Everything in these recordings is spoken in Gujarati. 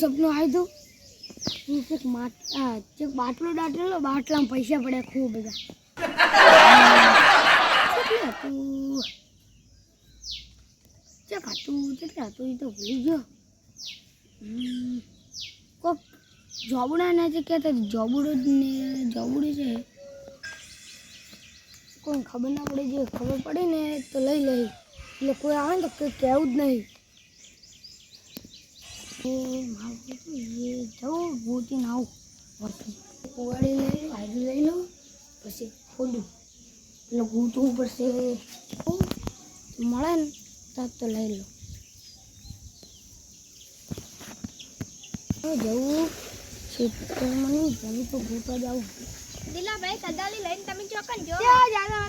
સપનું આવ્યું હતું ચેક બાટલો દાટેલો બાટલામાં પૈસા પડ્યા ખૂબ બધા કેટલા હતું એ તો ભૂલી ગયો કોક જોબુડા ને જે કહેતા જોબુડું છે કોઈ ખબર ના પડે જે ખબર પડે ને તો લઈ લઈ એટલે કોઈ આવે ને તો કંઈ કહેવું જ નહીં એ જવું ગોતીને આવું વરથી કુવાડી લઈ હાજરી લઈ લઉં પછી ખોલું એટલે ગૂંચવું પડશે મળે ને તો લઈ લો જવું ખેતરમાં જવું તો ગોતવા જવું દિલાભાઈ કદાલી લઈને તમે ચોકન જો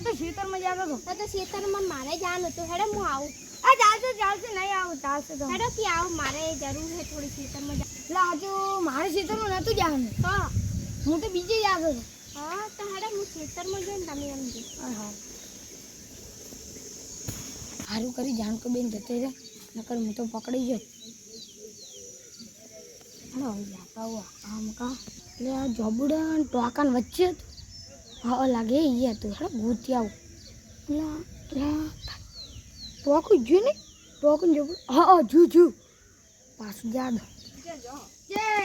તો ખેતરમાં જતો તો ખેતરમાં મારે જવાનું હતું હેડો હું આવું ચાલશે નહીં આવું ચાલશે તો હેડો કે આવું મારે જરૂર છે થોડી ખેતરમાં એટલે હજુ મારે ખેતરમાં નહોતું જવાનું હા હું તો બીજે જ આવ્યો હા તો હેડો હું ખેતરમાં જઈને તમે એમ જો હા સારું કરી જાણકો બેન જતે રહે નકર હું તો પકડી ગયો આમ કા એટલે આ જોબુડા ટોકાન વચ્ચે હા લાગે એ હતું હેડો ગોતી આવું એટલે ટોકું જ્યું ને ટોકું જોબું હા જુ પાછું જાદ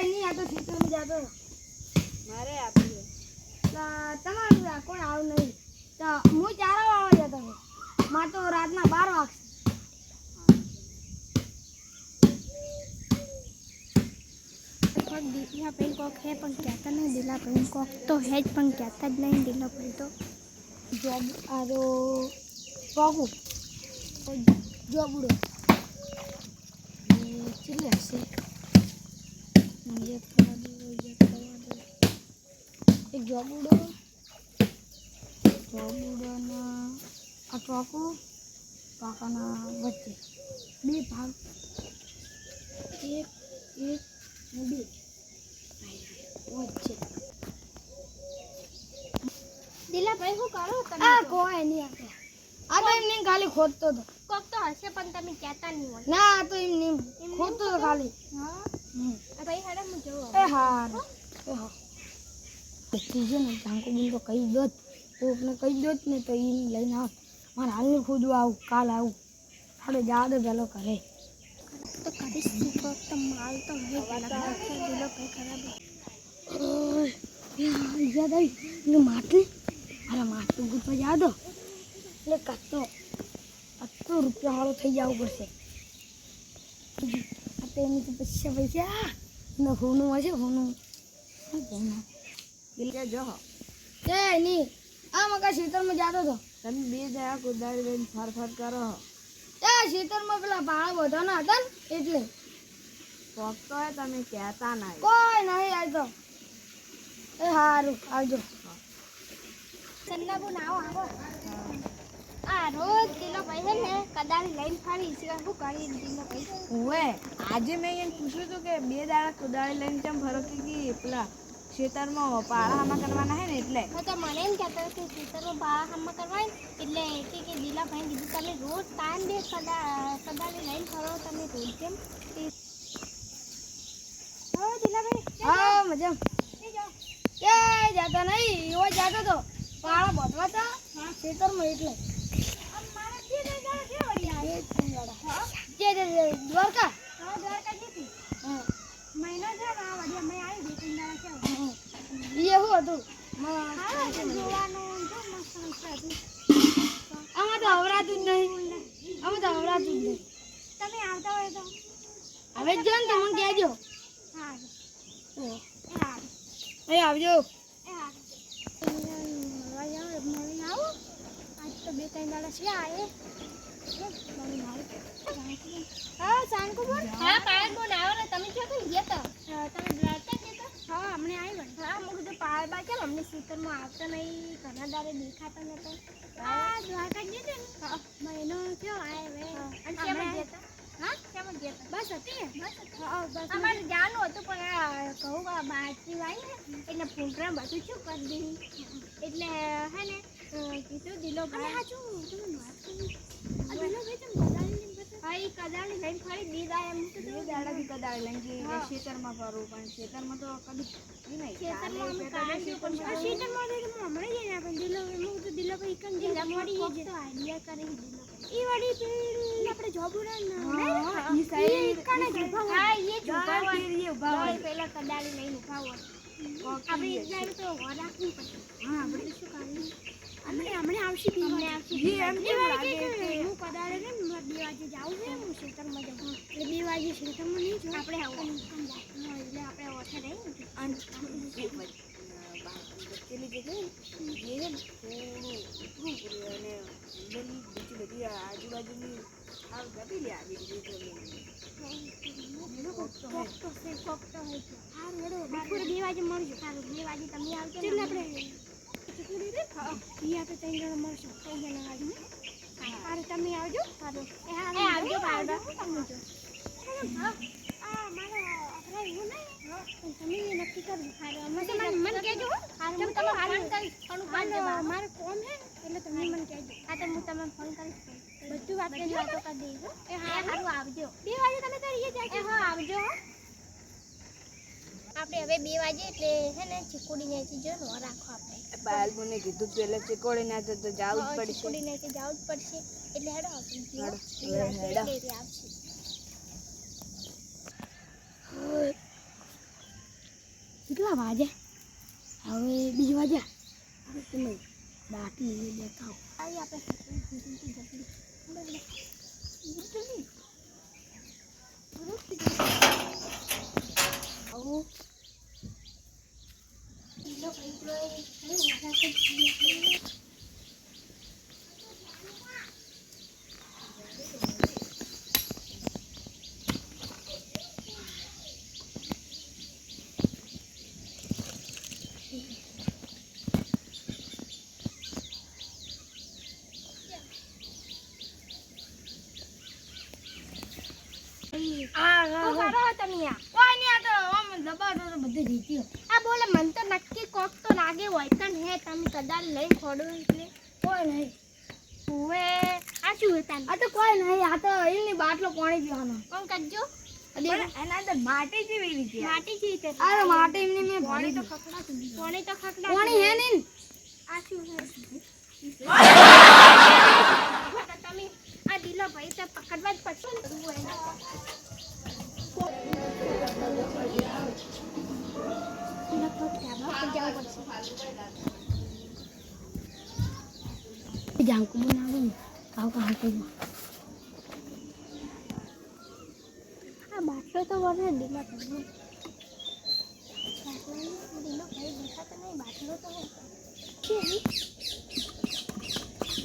નહીં આ તો ખેતરમાં જાતો મારે આપી તમારું કોણ આવું નહીં તો હું ચારા વાળવા જતો મારે તો રાતના 12 વાગશે દિલા ભાઈ કોક હે પણ કહેતા નહીં દિલા ભાઈ કોક તો હે જ પણ કહેતા જ નહીં દિલા ભાઈ તો જોબ આરો ટોકું જોબુડો ચીલે હશે એક જોબુડોના આ ટોકું ટોકાના વચ્ચે 2 ભાગ એક ને 2 વચ્ચે દિલા ભાઈ શું કરો તમે આ કોઈ નહીં આપે આ તો એમને ખાલી ખોદતો હતો કોક તો હશે પણ તમે કહેતા નહીં હોય ના આ તો એમને ખોદતો હતો ખાલી હા ભાઈ હેડો હું જોઉં એ હા ત્રીજો ને જાંકો બિલ તો કહી દો કોકને કહી દો ને તો એ લઈને આવ મારે હાલની ખોદવા આવું કાલ આવું સાડે જા દે પેલો કરે તો કરીશ તો માલ તો હવે દિલો ભાઈ ખરાબ યાદ આવી માટલી અરે માટલું ગુટવા જા દો એટલે કત્તો રૂપિયાવાળો થઈ જવું પડશે આ તો એની તો પૈસા ને હોનું હશે હોનું જો એ નહીં આ મકા ખેતરમાં જાતો હતો તમે 2 જણા કુદાડી લઈને ફર કરો એ ખેતરમાં પેલા પાણા વધાના હતા ને એટલે કોક તો હે તમે કહેતા નહીં કોઈ નહીં આવતો એ સારું આવજો સન્નાબુ આવો આ રોજ દિલો ભાઈ છે ને કદાળી લઈને ફરી છે શું કરી દિલો ભાઈ ઓએ આજે મેં એને પૂછ્યું હતું કે 2 દાડા કુદાળી લઈને કેમ ફરો કે પેલા ખેતરમાં પાળા હામા કરવાના હે ને એટલે તો મને એમ કહેતા કે ખેતરમાં પાળા હામા કરવાય એટલે કે દિલા ભાઈ કીધું તમે રોજ ટાઈમ દે કદાળી લઈને ફરો તમે રોજ કેમ હા દિલા ભાઈ હા મજા એ જાતો નહીં એવો જાતો તો પાળા બોધવા તો ખેતરમાં એટલે દ્વારકા મહિનો છે ને આ વડિયા મેં આવી 2-3 દાડા એ શું હતું જોવાનું જો મસ્ત હતું આમાં તો હવરાતું જ નહીં તમે આવતા હોય તો હવે જો ને તમને કહેજો હા એ આવજો મળી આવો આજ તો 2-3 દાડા છે આયે હા સાનકુમાર હા પાયલ બોલ આવો ને તમે જો કેમ ગયા તમે દ્વારકા ગયા હા અમને આવી હા હું કીધું પાયલ બા કેમ અમને ખેતરમાં આવતા નહીં ઘણા દાડે દેખાતા નતો હા દ્વારકા ગયા ને હા મહિનો થયો આય હવે અને કેમ ગયા હા કેમ ગયા બસ હતી હા બસ અમારે જાનું હતું પણ આ કહું કે બાટરી આવી ને એટલે પ્રોગ્રામ બધું શું કરી દીધું એટલે હે ને કીધું દિલો ભાઈ હા શું તમે વાત કરી આ દિલો ભાઈ તમે બધાને ભાઈ કદાળી લઈને ફરી દીધા એમ તો બે દાડાથી કદાળ લઈને જઈએ કે ખેતરમાં ફરવું પણ ખેતરમાં તો કદી નહીં ખેતરમાં અમે કાઢ્યું પણ ખેતરમાં તો હમણાં જઈને આપણે દિલો હું તો દિલો ભાઈ કન દિલા મોડી તો આઈડિયા કરી દિલો ઈ વડી પેલી આપણે જોબુડા ના ઈ સાઈડ કને જુભા હા એ જુભા એ ઉભા હોય પેલા કદાળી લઈને ઉભા હોય આપણે એક દાડે તો હો રાખવું પડે હા આપણે શું કરવું હમણાં આવશે જી એમ કેમ લાગે હું કદાળે ને 2 વાગે જાઉં છે હું ખેતરમાં જાઉં એટલે 2 વાગે ખેતરમાં નહીં જાઉં આપણે આવું એટલે આપણે ઓછે રહી પેલી જગ્યાએ જે છે ને થોડું અને અંદરની બીજી બધી આજુબાજુની આ ગટી લે આવી રીતે બપોરે 2 વાગે મળજો સારું 2 વાગે તમે આવજો એટલે આપણે ત્રણ જણા મળશું 3 જણા આવજો સારું તમે આવજો સારું આવજો પાવડા તમે જો મારો આપણે એવું નહીં તમે નક્કી કરજો સારું મને કહેજો સારું તમે ફોન કરીશ પણ મારે કોમ છે એટલે તમે મને કહેજો હા તો હું તમને ફોન કરીશ બધું વાત કરી વાતો કરી દઈશું હા સારું આવજો 2 વાગે તમે કરીએ જાય હા આવજો આપણે હવે 2 વાગે એટલે હે ને ચીકુડી ને જો નો રાખો આપણે બાલબુને કીધું પેલા ચીકોડી ના તો જાવું જ પડશે ચીકુડી ને જાવું જ પડશે એટલે હેડો આવજો આવશે કેટલા વાગ્યા હવે 2 વાગ્યા હવે તમે બાકી દેખાવ આવી આપણે આ બોલે મન તો નક્કી કોક તો લાગે હોય કન હે તમે કદાચ લઈ ખોડો એટલે કોઈ નહીં હવે આ શું હતા આ તો કોઈ નહીં આ તો એની બાટલો પાણી પીવાનો કોણ કરજો એના અંદર માટી જેવી રીતે માટી છે તે અરે માટે એમને મેં પાણી તો ખકડાતું પાણી તો ખકડા પાણી હે નહીં આ શું છે તમે આ દિલો ભાઈ તો પકડવા જ પડશે ને તું એના જાંકુ બનાવું કાવ કાવ કોઈ આ બાટલો તો વરે દિલો ભાઈ દિલો ભાઈ દેખાતો નહીં બાટલો તો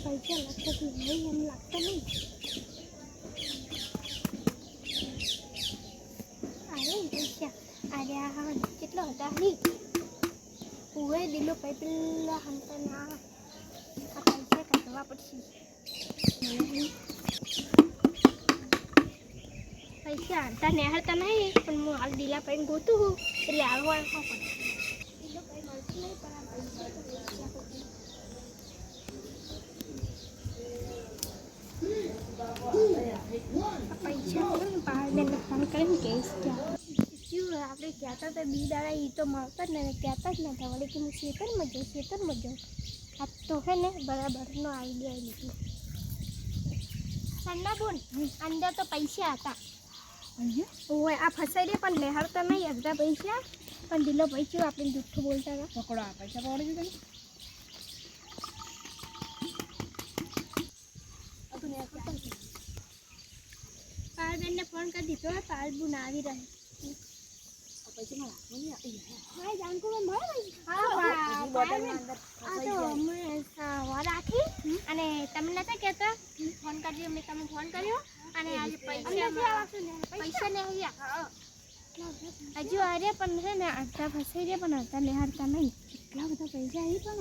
પૈસા લાગતા નહીં એમ લાગતા નહીં અરે પૈસા અરે આ કેટલો હતા નહીં ઉવે દિલો ભાઈ પેલા હંતા ના આ પૈસા કાઢવા પડશે પૈસા હંતા નેહળતા નહીં પણ હું હાલ દિલા ભાઈને ગોતું હું એટલે આવવા પડે દિલો ભાઈ મળતું નહીં પણ આ પૈસા તો પૈસા પાડને ફોન કરીને કહીશ શું આપણે કહેતા હતા બી દાડા એ તો મળતા જ ને કહેતા જ નતા વળી કે હું ખેતરમાં જાઉં આ તો હે ને બરાબરનો આઈડિયા લીધું ઠંડા બોલ અંદર તો પૈસા હતા ઓય આ ફસાઈ દે પણ લેહાડતા નહીં અડધા પૈસા પણ દિલો ભાઈ શું આપણે જૂઠું બોલતા હતા પકડો આ પૈસા પાડી દીધા પાલબેનને ફોન કરી દીધો પાલબુન આવી રહી હા જાનકુબેન રાખી અને તમે નતા કહેતા ફોન કરજો મેં તમે ફોન કર્યો અને આજે પૈસા ને હજુ અરે પણ છે ને અડધા ફસાઈ ગયા પણ અડધા લેહાડતા નહીં કેટલા બધા પૈસા આવી પણ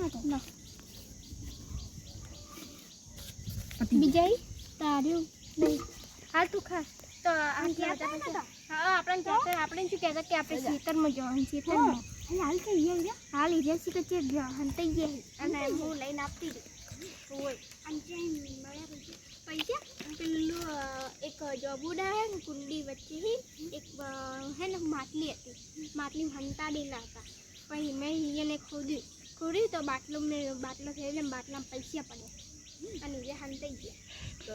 હતા બીજા તાર્યું નહીં હા તું ખા તો આ કહેતા હા આપણે શું કહેતા કે આપણે ખેતરમાં જવાનું ખેતરમાં હાલ કે હાલ હીરા સી કે હંતાઈ ગયા અને હું લઈને આપતી દઉં હોય અને મળ્યા પૈસા પેલું એક જબુડા હે ને કુંડી વચ્ચે હી એક હે ને માટલી હતી માટલી હંતાડેલા હતા પછી મેં એને ખોદ્યું તો બાટલો થયો ને બાટલામાં પૈસા પડ્યા અને એ હંતાઈ ગયા તો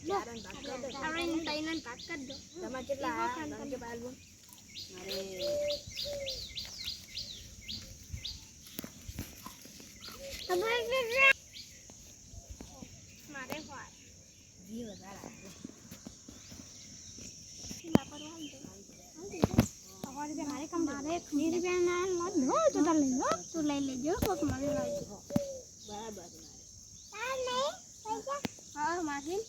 ચારણ ભાગ કરી દો. આપણે તૈયાર ભાગ કરી દો તમારે કેટલા એવો આ ખાન તમે કે બાલબો મારે હોય જી વધારે આપે. મારે 20 રૂપિયાના લોટ લો તો તાર લઈ લો તું લઈ લેજો કોક મને લઈ બરાબર હા માસી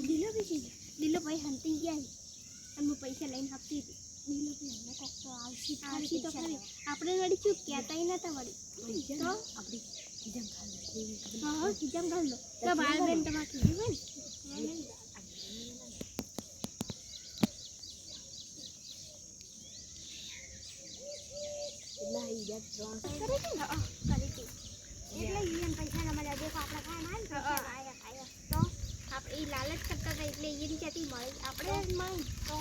દિલો બીજી દિલો ભાઈ હંતી ગયા અને હું પૈસા લઈને આપતી હતી દિલો ભાઈ અમને કોક તો આવશી તો ખરી આપણે વળી શું કહેતા નતા વળી તો આપણી ખીજામ ખાલી હા ખીજામ ઘાલ લો તો બાર બેન તમારે કીધું હોય ને એટલા ઈ જાત ત્રણ કરી હતી ને કરી હતી એટલે ઈયન પૈસા ના મળ્યા દેખો આપણે ખાય ના પૈસા આયા તો આપણે એ લાલચ કરતા હતા એટલે ઈયન ક્યાંથી મળે આપણે જ મળે તો